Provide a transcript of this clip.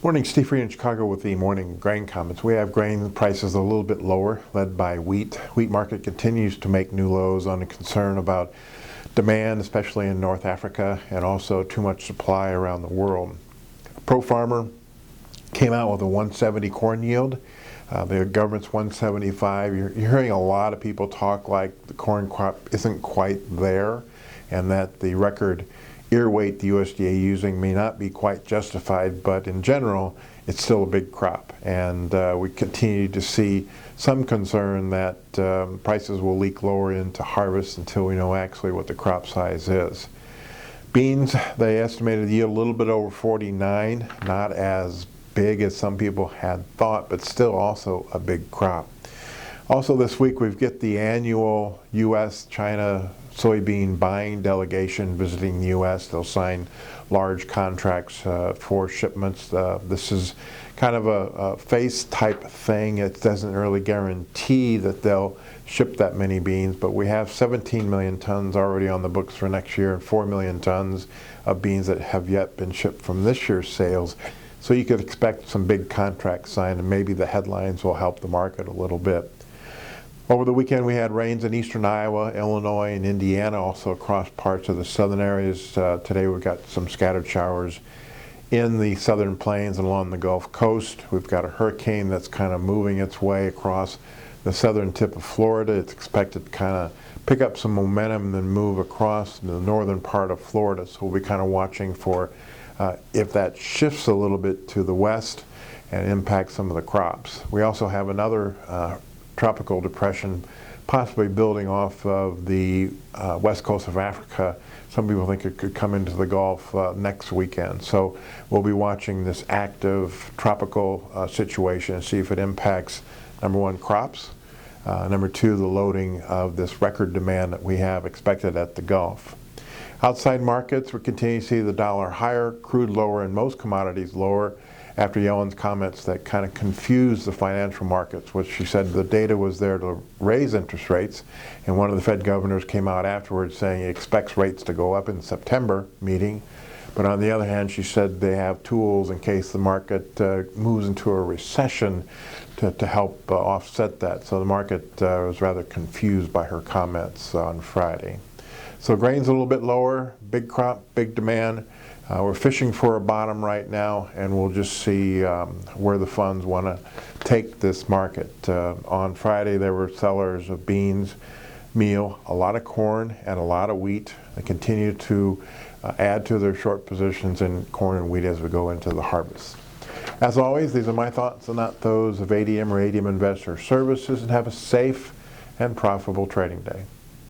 Morning, Steve Freed in Chicago with the morning grain comments. We have grain prices a little bit lower, led by wheat. Wheat market continues to make new lows on a concern about demand, especially in North Africa, and also too much supply around the world. Pro Farmer came out with a 170 corn yield. The government's 175. You're hearing a lot of people talk like the corn crop isn't quite there, and that the record ear weight the USDA using may not be quite justified, but in general, it's still a big crop. And we continue to see some concern that prices will leak lower into harvest until we know actually what the crop size is. Beans, they estimated the yield a little bit over 49, not as big as some people had thought, but still also a big crop. Also this week we get the annual U.S.-China soybean buying delegation visiting the U.S. They'll sign large contracts for shipments. This is kind of a face type thing. It doesn't really guarantee that they'll ship that many beans, but we have 17 million tons already on the books for next year and 4 million tons of beans that have yet been shipped from this year's sales. So you could expect some big contracts signed, and maybe the headlines will help the market a little bit. Over the weekend we had rains in eastern Iowa, Illinois, and Indiana, also across parts of the southern areas. Today we've got some scattered showers in the southern plains and along the Gulf Coast. We've got a hurricane that's kind of moving its way across the southern tip of Florida. It's expected to kind of pick up some momentum and then move across the northern part of Florida. So we'll be kind of watching for if that shifts a little bit to the west and impacts some of the crops. We also have another tropical depression possibly building off of the west coast of Africa. Some people think it could come into the Gulf next weekend. So we'll be watching this active tropical situation and see if it impacts, number one, crops, number two, the loading of this record demand that we have expected at the Gulf. Outside markets, we continue to see the dollar higher, crude lower, and most commodities lower after Yellen's comments that kind of confused the financial markets, which she said the data was there to raise interest rates, and one of the Fed governors came out afterwards saying he expects rates to go up in the September meeting. But on the other hand, she said they have tools in case the market moves into a recession to help offset that. So the market was rather confused by her comments on Friday. So grain's a little bit lower, big crop, big demand. We're fishing for a bottom right now, and we'll just see where the funds want to take this market. On Friday, there were sellers of beans, meal, a lot of corn, and a lot of wheat. They continue to add to their short positions in corn and wheat as we go into the harvest. As always, these are my thoughts and not those of ADM or ADM Investor Services, and have a safe and profitable trading day.